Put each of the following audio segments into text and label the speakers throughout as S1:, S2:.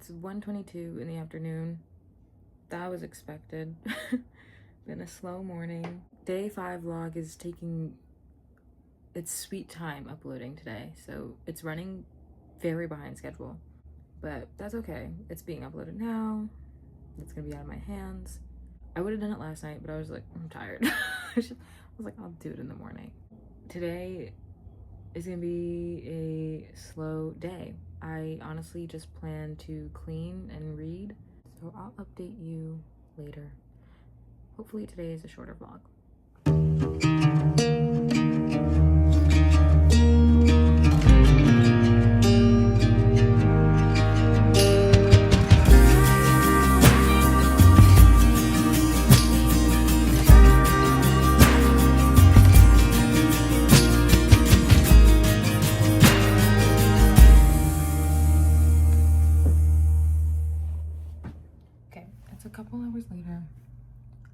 S1: It's 1:22 in the afternoon. That was expected. Been a slow morning. Day 5 vlog is taking its sweet time uploading today, so it's running very behind schedule, but that's okay. It's being uploaded now. It's gonna be out of my hands. I would have done it last night, but I was like, I'm tired. I was like, I'll do it in the morning. Today is gonna be a slow day. I honestly just plan to clean and read, so I'll update you later. Hopefully today is a shorter vlog. Okay, it's a couple hours later.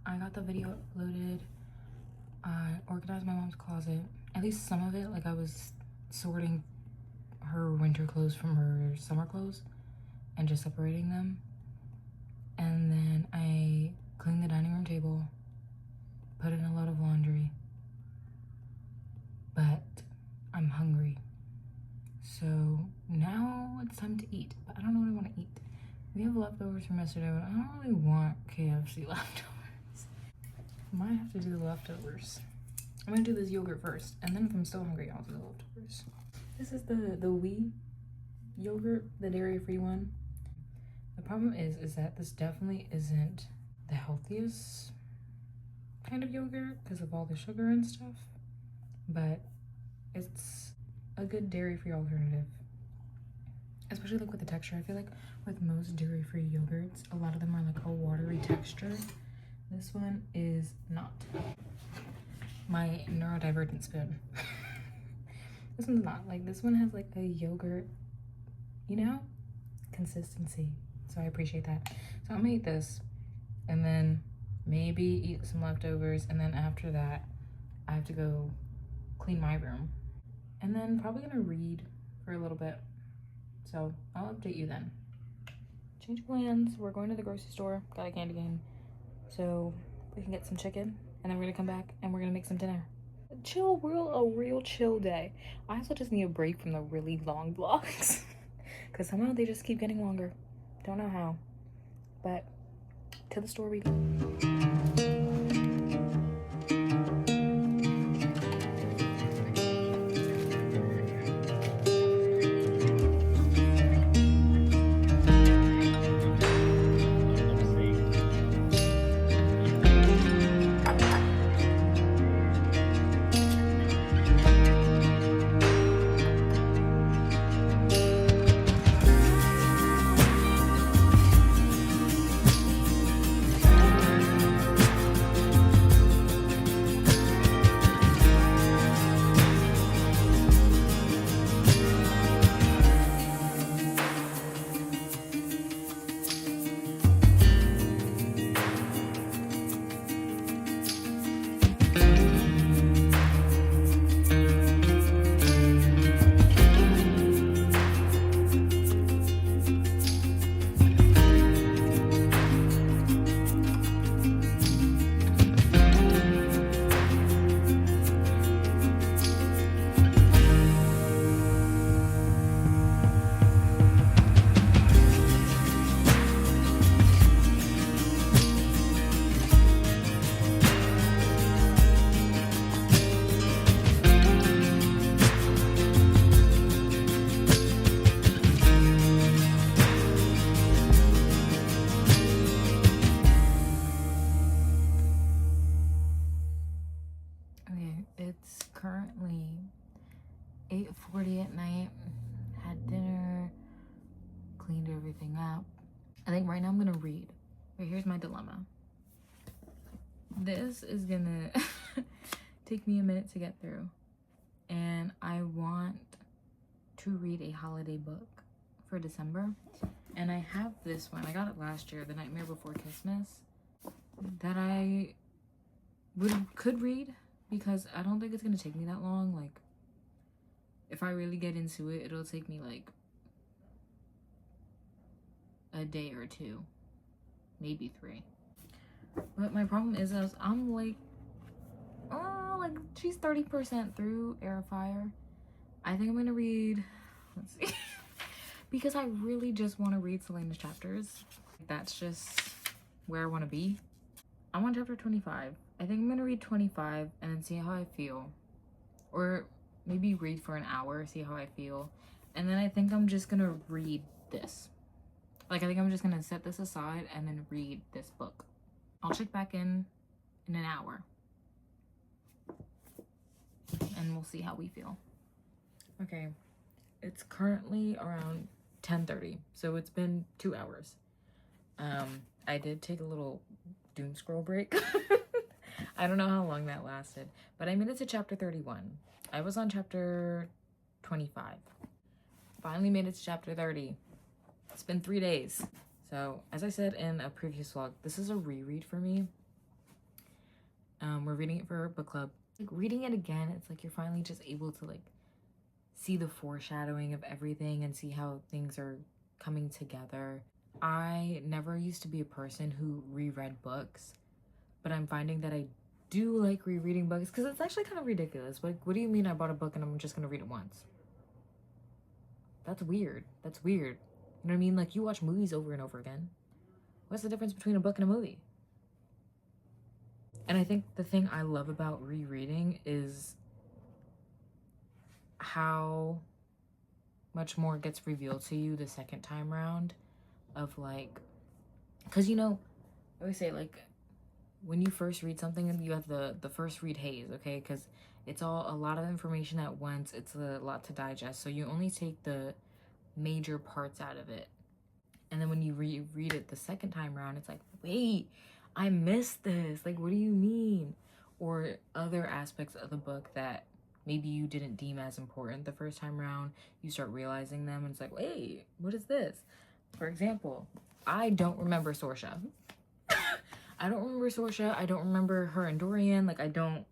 S1: I got the video uploaded. I organized my mom's closet, at least some of it. Like, I was sorting her winter clothes from her summer clothes and just separating them. And then I cleaned the dining room table, put in a load of laundry, but I'm hungry. So now it's time to eat, but I don't know what I want to eat. We have leftovers from yesterday, but I don't really want KFC leftovers. Might have to do the leftovers. I'm gonna do this yogurt first, and then if I'm still hungry, I'll do the leftovers. This is the wee yogurt, the dairy-free one. The problem is that this definitely isn't the healthiest kind of yogurt because of all the sugar and stuff, but it's a good dairy-free alternative. Especially like with the texture. I feel like with most dairy-free yogurts, a lot of them are like a watery texture. This one is not. My neurodivergent spoon. This one's not. Like, this one has like a yogurt, you know, consistency. So I appreciate that. So I'm gonna eat this and then maybe eat some leftovers, and then after that I have to go clean my room, and then probably gonna read for a little bit. So I'll update you then. Change plans. We're going to the grocery store. Got a candy cane, so we can get some chicken, and then we're gonna come back and we're gonna make some dinner. A real chill day. I also just need a break from the really long vlogs because somehow they just keep getting longer. Don't know how, but to the store we go. It's currently 8:40 at night. Had dinner, cleaned everything up. I think right now I'm gonna read. But here's my dilemma. This is gonna take me a minute to get through, and I want to read a holiday book for December, and I have this one. I got it last year, The Nightmare Before Christmas, that I could read because I don't think it's gonna take me that long. Like, if I really get into it, it'll take me like a day or two, maybe 3. But my problem is I'm like, oh, like she's 30% through Heir. I think I'm gonna read, let's see, because I really just want to read Selena's chapters. That's just where I want to be. I'm on chapter 25. I think I'm gonna read 25 and then see how I feel, or maybe read for an hour, see how I feel, and then I think I'm just gonna read this. Like, I think I'm just gonna set this aside and then read this book. I'll check back in an hour and we'll see how we feel. Okay, it's currently around 10:30, so it's been 2 hours. I did take a little doom scroll break. I don't know how long that lasted, but I made it to chapter 31. I was on chapter 25. Finally made it to chapter 30. It's been 3 days. So, as I said in a previous vlog, this is a reread for me. We're reading it for our book club. Like, reading it again, it's like you're finally just able to like see the foreshadowing of everything and see how things are coming together. I never used to be a person who reread books, but I'm finding that I do like rereading books because it's actually kind of ridiculous. Like, what do you mean I bought a book and I'm just gonna read it once? That's weird. That's weird. You know what I mean? Like, you watch movies over and over again. What's the difference between a book and a movie? And I think the thing I love about rereading is how much more gets revealed to you the second time round of like, because you know, I always say like when you first read something you have the first read haze, okay, because it's all a lot of information at once, it's a lot to digest, so you only take the major parts out of it, and then when you reread it the second time around, it's like, wait, I missed this, like, what do you mean? Or other aspects of the book that maybe you didn't deem as important the first time around, you start realizing them and it's like, wait, what is this? For example, I don't remember Sorsha. I don't remember Sorsha. I don't remember her and Dorian. Like, I don't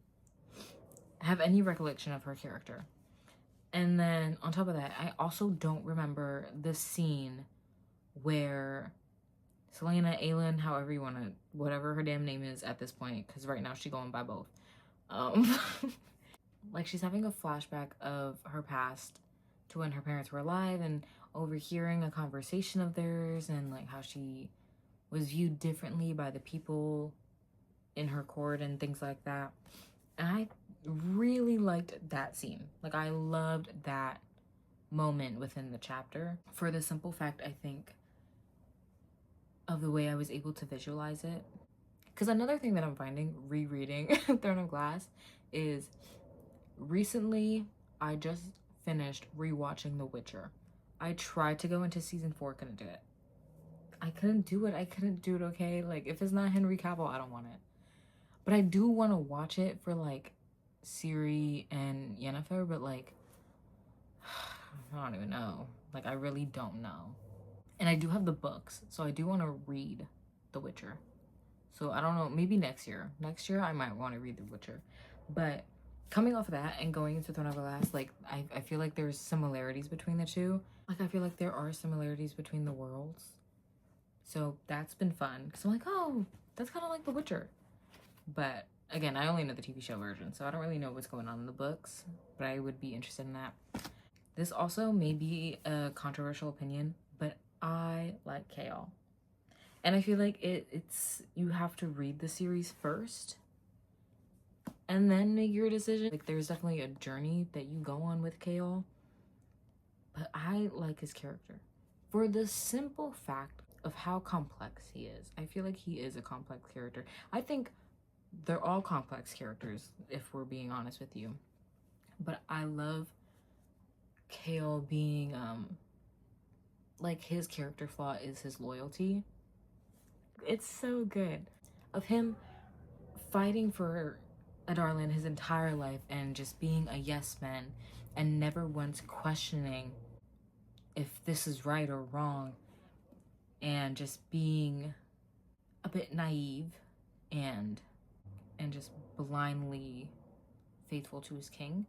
S1: have any recollection of her character. And then on top of that, I also don't remember the scene where Selena, Aelin, however you want to, whatever her damn name is at this point, because right now she's going by both. Like, she's having a flashback of her past to when her parents were alive and overhearing a conversation of theirs and like how she was viewed differently by the people in her court and things like that. And I really liked that scene. Like, I loved that moment within the chapter for the simple fact, I think, of the way I was able to visualize it. Because another thing that I'm finding rereading Throne of Glass is recently I just finished rewatching The Witcher. I tried to go into season 4, couldn't do it. I couldn't do it, okay? Like, if it's not Henry Cavill, I don't want it. But I do want to watch it for, like, Ciri and Yennefer, but, like, I don't even know. Like, I really don't know. And I do have the books, so I do want to read The Witcher. So, I don't know, maybe next year. Next year, I might want to read The Witcher. But coming off of that and going into Throne of Glass, like, I feel like there's similarities between the two. Like, I feel like there are similarities between the worlds. So that's been fun. Because I'm like, oh, that's kind of like The Witcher. But again, I only know the TV show version, so I don't really know what's going on in the books. But I would be interested in that. This also may be a controversial opinion, but I like Chaol. And I feel like it's you have to read the series first and then make your decision. Like, there's definitely a journey that you go on with Chaol. But I like his character for the simple fact of how complex he is. I feel like he is a complex character. I think they're all complex characters, if we're being honest with you. But I love Chaol being, like, his character flaw is his loyalty. It's so good. Of him fighting for Adarlan his entire life and just being a yes man and never once questioning if this is right or wrong, and just being a bit naive and just blindly faithful to his king.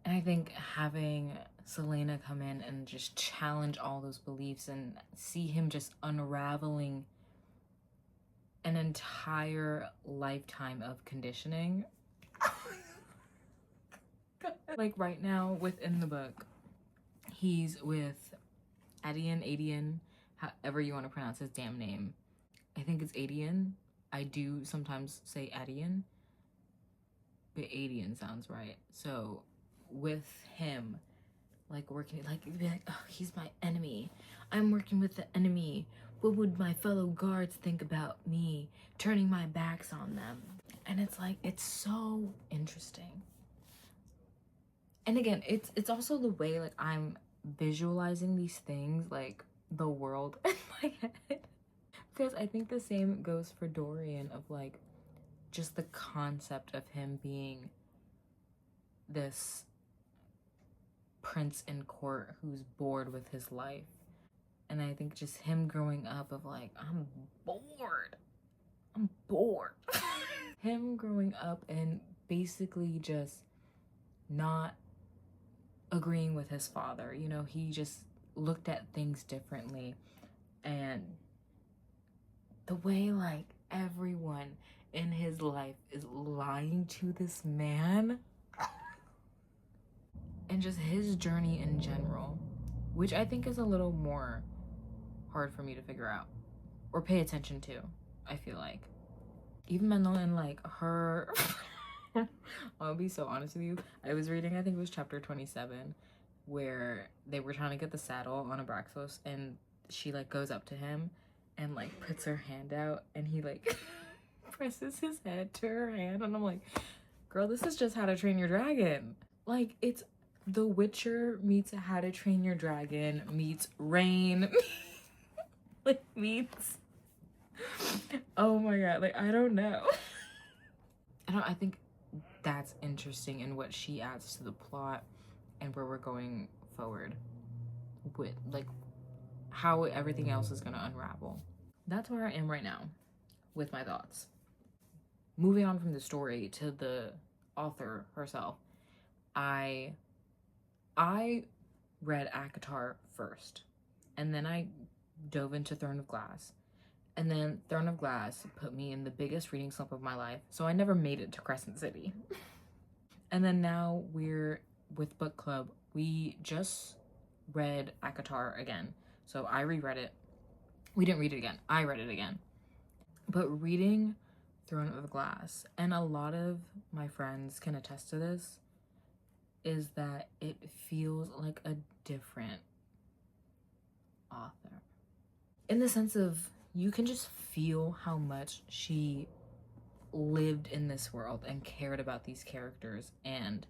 S1: And I think having Selena come in and just challenge all those beliefs and see him just unraveling an entire lifetime of conditioning. Like right now within the book, he's with Adian, however you want to pronounce his damn name. I think it's Adian. I do sometimes say Adian, but Adian sounds right. So with him, like working, like you'd be like, oh, he's my enemy. I'm working with the enemy. What would my fellow guards think about me turning my backs on them? And it's like, it's so interesting. And again, it's also the way like I'm visualizing these things, like the world in my head. Because I think the same goes for Dorian, of like just the concept of him being this prince in court who's bored with his life. And I think just him growing up of like, I'm bored. Him growing up and basically just not agreeing with his father. You know, he just looked at things differently. And the way like everyone in his life is lying to this man. And just his journey in general, which I think is a little more hard for me to figure out or pay attention to, I feel like. Even Menel and like her, I'll be so honest with you. I was reading, I think it was chapter 27, where they were trying to get the saddle on Abraxos, and she like goes up to him and like puts her hand out, and he like presses his head to her hand, and I'm like, girl, this is just How to Train Your Dragon. Like, it's The Witcher meets How to Train Your Dragon meets Rain. Like, meets, oh my god, like, I don't know. I think that's interesting in what she adds to the plot and where we're going forward with like how everything else is gonna unravel. That's where I am right now with my thoughts. Moving on from the story to the author herself, I read ACOTAR first, and then I dove into Throne of Glass, and then Throne of Glass put me in the biggest reading slump of my life, so I never made it to Crescent City. And then now we're with book club. We just read ACOTAR again, so I reread it. We didn't read it again, I read it again. But reading Throne of Glass, and a lot of my friends can attest to this, is that it feels like a different author. In the sense of, you can just feel how much she lived in this world and cared about these characters and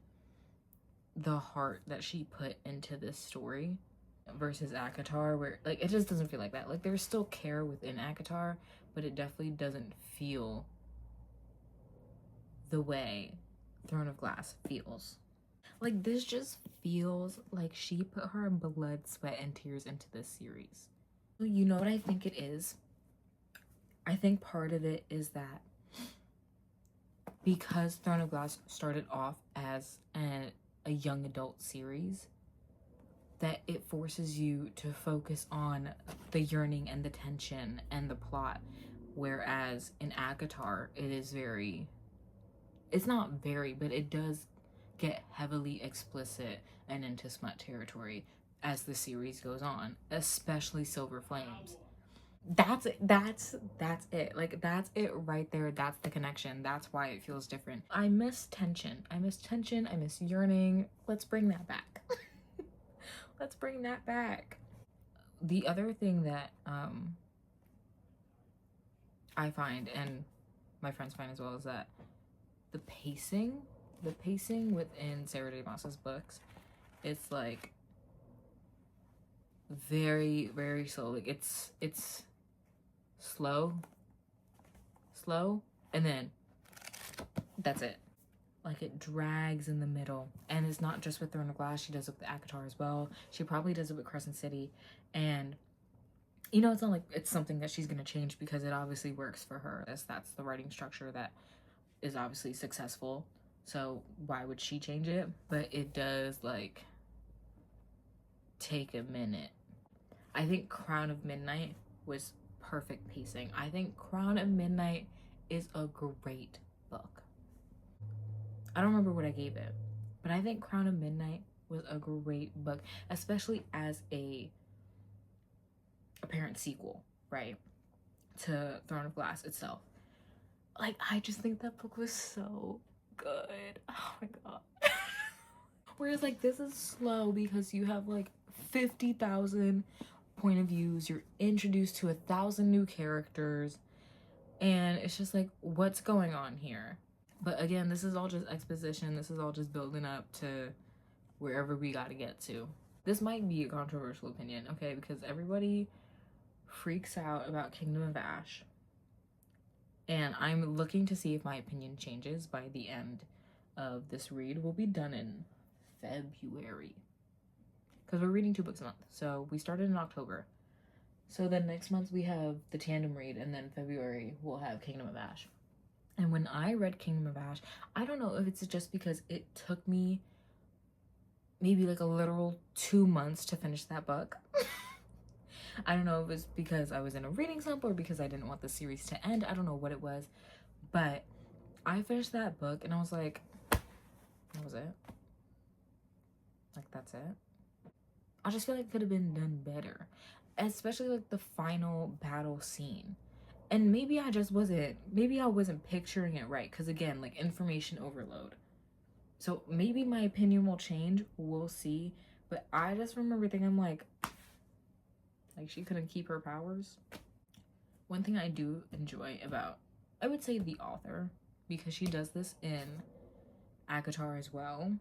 S1: the heart that she put into this story versus ACOTAR, where like it just doesn't feel like that. Like there's still care within ACOTAR, but it definitely doesn't feel the way Throne of Glass feels. Like this just feels like she put her blood, sweat, and tears into this series. You know what I think it is? I think part of it is that because Throne of Glass started off as a young adult series, that it forces you to focus on the yearning and the tension and the plot. Whereas in ACOTAR, it is very, it's not very, but it does get heavily explicit and into smut territory as the series goes on, especially Silver Flames. That's it. That's it. Like that's it right there. That's the connection. That's why it feels different. I miss tension. I miss yearning. Let's bring that back. Let's bring that back. The other thing that I find, and my friends find as well, is that the pacing within Sarah J. Maas's books, it's like very, very slow. Like it's slow, and then that's it. Like it drags in the middle. And it's not just with Throne of Glass, she does it with ACOTAR as well. She probably does it with Crescent City. And you know, it's not like it's something that she's gonna change because it obviously works for her. That's the writing structure that is obviously successful. so why would she change it? But it does like take a minute. I think Crown of Midnight was perfect pacing. I think Crown of Midnight is a great book. I don't remember what I gave it, but I think Crown of Midnight was a great book, especially as a apparent sequel, right, to Throne of Glass itself. Like, I just think that book was so good. Oh my god. Whereas like this is slow because you have like 50,000 point of views, you're introduced to 1,000 new characters, and it's just like, what's going on here? But again, this is all just exposition. This is all just building up to wherever we gotta get to. This might be a controversial opinion, okay, because everybody freaks out about Kingdom of Ash, and I'm looking to see if my opinion changes by the end of this read. We'll be done in February because we're reading 2 books a month. So we started in October, so then next month we have the tandem read, and then February we'll have Kingdom of Ash. And when I read Kingdom of Ash, I don't know if it's just because it took me maybe like a literal 2 months to finish that book. I don't know if it's because I was in a reading slump or because I didn't want the series to end. I don't know what it was, but I finished that book and I was like, that was it? Like, that's it? I just feel like it could have been done better, especially like the final battle scene. And maybe I wasn't picturing it right, because again, like, information overload. So maybe my opinion will change, we'll see. But I just remember thinking like she couldn't keep her powers. One thing I do enjoy about, I would say, the author, because she does this in ACOTAR as well,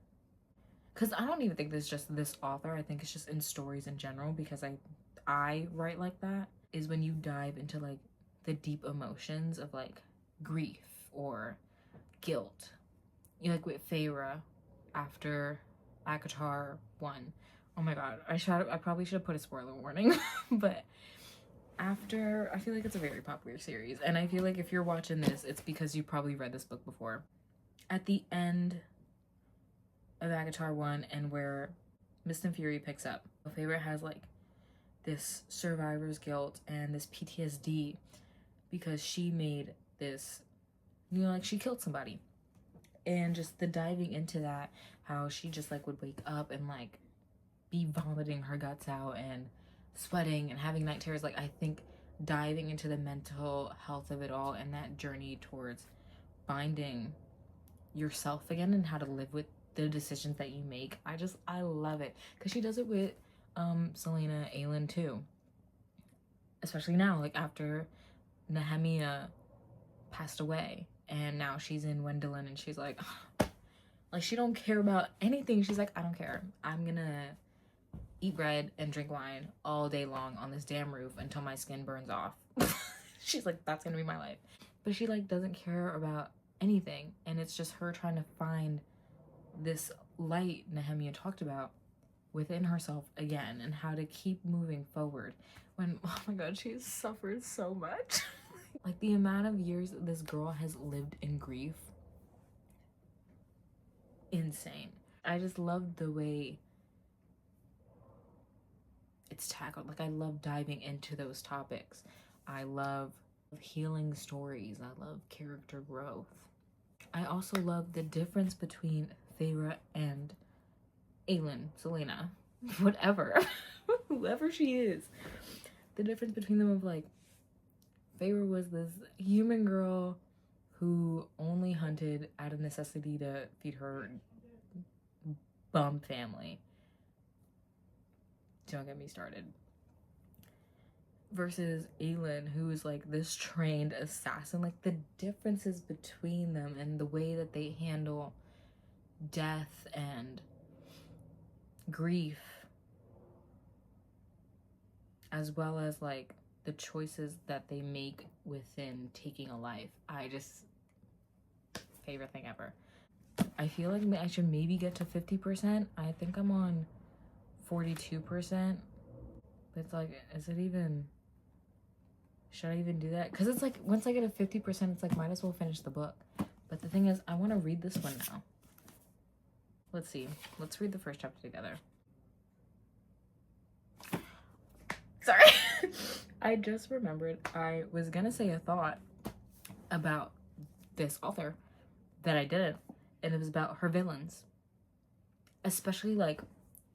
S1: because I don't even think this is just this author, I think it's just in stories in general, because I write like that, is when you dive into like the deep emotions of like grief or guilt. You know, like with Feyre after ACOTAR 1. Oh my god, I probably should have put a spoiler warning. But after, I feel like it's a very popular series, and I feel like if you're watching this, it's because you probably read this book before. At the end of ACOTAR 1 and where Mist and Fury picks up, Feyre has like this survivor's guilt and this PTSD because she made this, you know, like she killed somebody. And just the diving into that, how she just like would wake up and like be vomiting her guts out and sweating and having night terrors. Like, I think diving into the mental health of it all and that journey towards finding yourself again and how to live with the decisions that you make, I love it, because she does it with Selena Aelin too, especially now, like after Nehemia passed away and now she's in Wendelin and she's like she don't care about anything. She's like, I don't care, I'm gonna eat bread and drink wine all day long on this damn roof until my skin burns off. She's like, that's gonna be my life. But she like doesn't care about anything, and it's just her trying to find this light Nehemia talked about within herself again, and how to keep moving forward when, oh my god, she has suffered so much. Like, the amount of years that this girl has lived in grief, insane. I just love the way it's tackled. Like, I love diving into those topics. I love healing stories. I love character growth. I also love the difference between Feyre and Aelin, Selena, whatever, whoever she is. The difference between them of like, Feyre was this human girl who only hunted out of necessity to feed her bum family. Don't get me started. Versus Aelin, who is like this trained assassin. Like, the differences between them and the way that they handle death and grief, as well as like the choices that they make within taking a life. Favorite thing ever. I feel like I should maybe get to 50%. I think I'm on 42%. But it's like, should I even do that? Because it's like, once I get a 50%, it's like, might as well finish the book. But the thing is, I want to read this one now. Let's see. Let's read the first chapter together. Sorry. I just remembered I was gonna say a thought about this author that I didn't, and it was about her villains. Especially, like,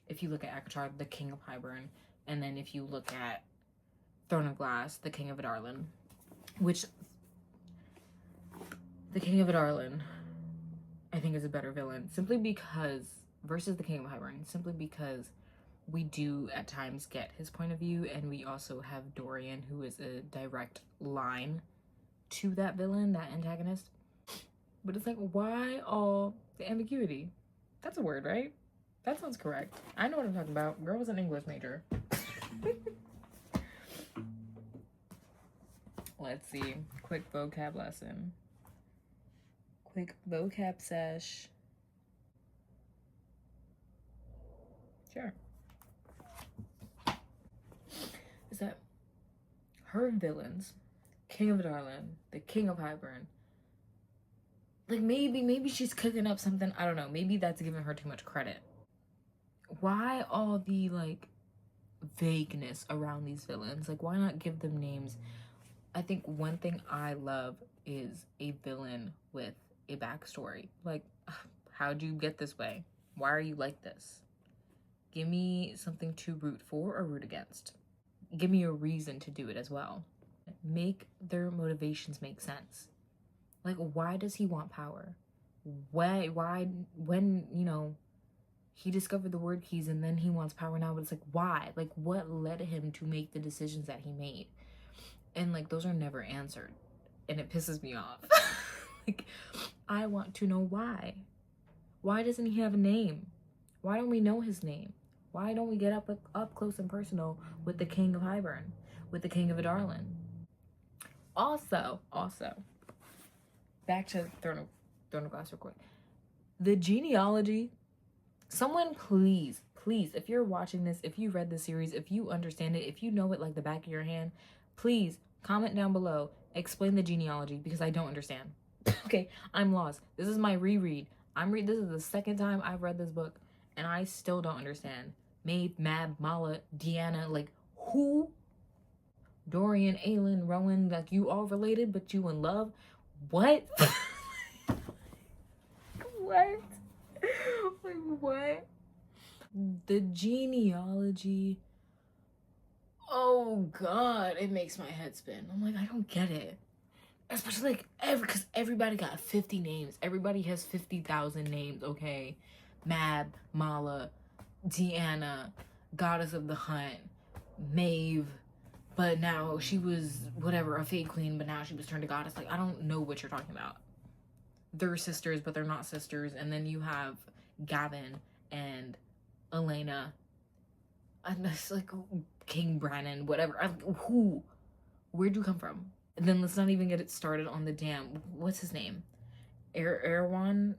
S1: if you look at Akatar, the King of Hybern, and then if you look at Throne of Glass, the King of Adarlan, which the King of Adarlan, I think, is a better villain, simply because, versus the King of Hybern, simply because we do at times get his point of view, and we also have Dorian, who is a direct line to that villain, that antagonist. But it's like, why all the ambiguity? That's a word, right? That sounds correct. I know what I'm talking about. Girl was an English major. Let's see. Quick vocab lesson. Quick vocab sesh. Sure. Is that her villains, King of Adarlan, the King of Hybern, like, maybe she's cooking up something. I don't know. Maybe that's giving her too much credit. Why all the, like, vagueness around these villains? Like, why not give them names? I think one thing I love is a villain with a backstory. Like, how'd you get this way? Why are you like this? Give me something to root for or root against. Give me a reason to do it as well. Make their motivations make sense. Like, why does he want power? Why, when, you know, he discovered the word keys and then he wants power now, but it's like, why? Like, what led him to make the decisions that he made? And, like, those are never answered. And it pisses me off. Like, I want to know why. Why doesn't he have a name? Why don't we know his name? Why don't we get up close and personal with the King of Hybern, with the King of Adarlan? Also, back to Throne of Glass real quick. The genealogy, someone please, if you're watching this, if you read the series, if you understand it, if you know it like the back of your hand, please comment down below, explain the genealogy, because I don't understand. Okay, I'm lost. This is my reread. This is the second time I've read this book, and I still don't understand. Maeve, Mab, Mala, Deanna, like, who? Dorian, Aelin, Rowan, like, you all related, but you in love? What? What? Like, what? The genealogy. Oh, God. It makes my head spin. I'm like, I don't get it. Especially, like, because everybody got 50 names. Everybody has 50,000 names, okay? Mab, Mala, Deanna, Goddess of the Hunt, Maeve, but now she was, whatever, a fake queen, but now she was turned to goddess. Like, I don't know what you're talking about. They're sisters, but they're not sisters. And then you have Gavin and Elena, and it's like King Brannon, whatever. Who? Where'd you come from? And then let's not even get it started on the damn, what's his name? Erwan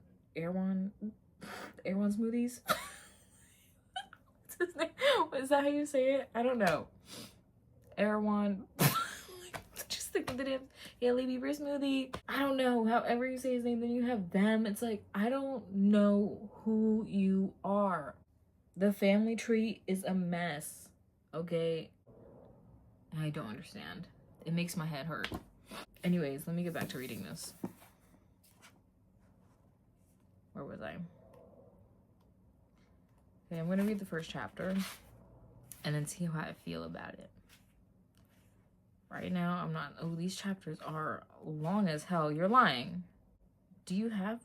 S1: Smoothies? What's his name? Is that how you say it? I don't know. Erwan. Just think of the damn Hailey Bieber smoothie. I don't know. However you say his name, then you have them. It's like, I don't know who you are. The family tree is a mess. Okay? I don't understand. It makes my head hurt. Anyways, let me get back to reading this. Where was I? Okay, I'm gonna read the first chapter and then see how I feel about it. Right now, I'm not. Oh, these chapters are long as hell. You're lying. Do you have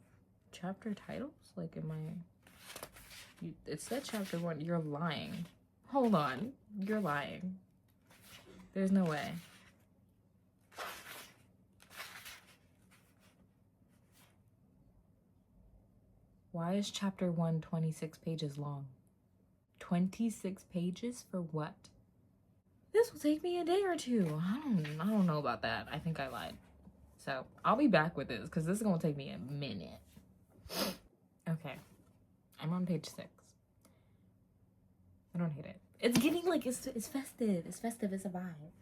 S1: chapter titles? Like, it said chapter 1. You're lying. Hold on. You're lying. There's no way. Why is chapter 1 26 pages long? 26 pages for what? This will take me a day or two. I don't know about that. I think I lied. So I'll be back with this because this is gonna take me a minute. Okay, I'm on page 6. I don't hate it. It's getting like it's festive. It's festive. It's a vibe.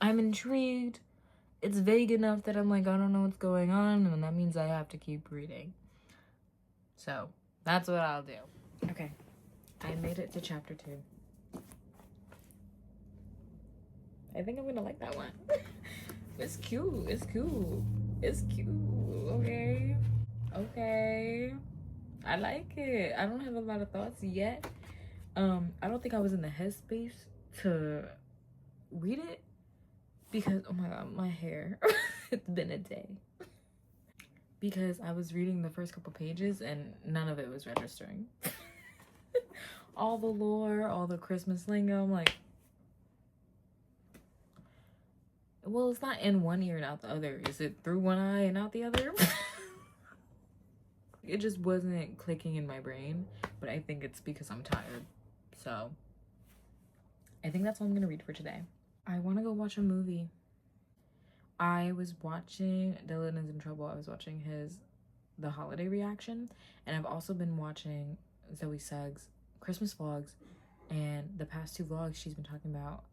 S1: I'm intrigued. It's vague enough that I'm like, I don't know what's going on, and that means I have to keep reading. So That's what I'll do. Okay. I made it to chapter 2. I think I'm gonna like that one. It's cute. It's cute. It's cute. Okay. Okay. I like it. I don't have a lot of thoughts yet. I don't think I was in the headspace to read it because, oh my god, my hair. It's been a day. Because I was reading the first couple pages and none of it was registering. All the lore, all the Christmas lingo, I'm like, well, it's not in one ear and out the other. Is it through one eye and out the other? It just wasn't clicking in my brain, but I think it's because I'm tired. So I think that's all I'm gonna read for today. I want to go watch a movie. I was watching Dylan is in Trouble. I was watching the holiday reaction, and I've also been watching Zoe Suggs' Christmas vlogs, and the past 2 vlogs she's been talking about.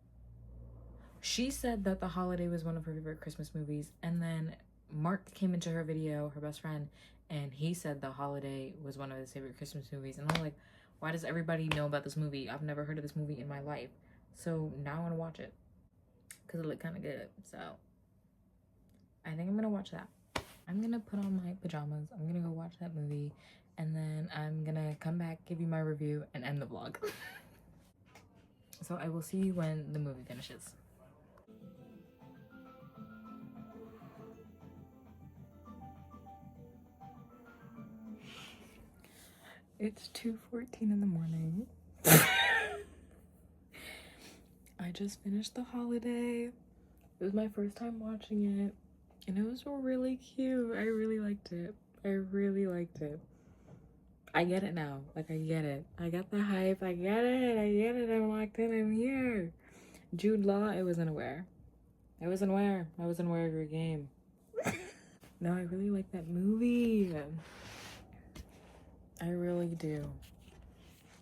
S1: She said that The Holiday was one of her favorite Christmas movies, and then Mark came into her video, her best friend, and he said The Holiday was one of his favorite Christmas movies. And I'm like, why does everybody know about this movie? I've never heard of this movie in my life. So now I want to watch it because it looked kind of good. So I think I'm gonna watch that. I'm gonna put on my pajamas. I'm gonna go watch that movie, and then I'm gonna come back, give you my review, and end the vlog. So I will see you when the movie finishes. It's 2:14 in the morning. I just finished The Holiday. It was my first time watching it, and it was really cute. I really liked it. I really liked it. I get it now. Like, I get it. I got the hype. I get it. I get it. I'm locked in. I'm here. Jude Law, I wasn't aware. I wasn't aware of your game. No, I really like that movie. I really do.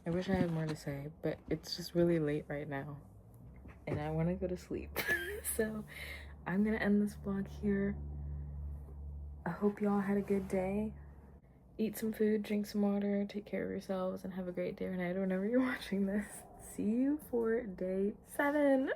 S1: I wish I had more to say, but it's just really late right now, and I want to go to sleep. So I'm gonna end this vlog here. I hope y'all had a good day. Eat some food, drink some water, take care of yourselves, and have a great day or night whenever you're watching this. See you for day 7.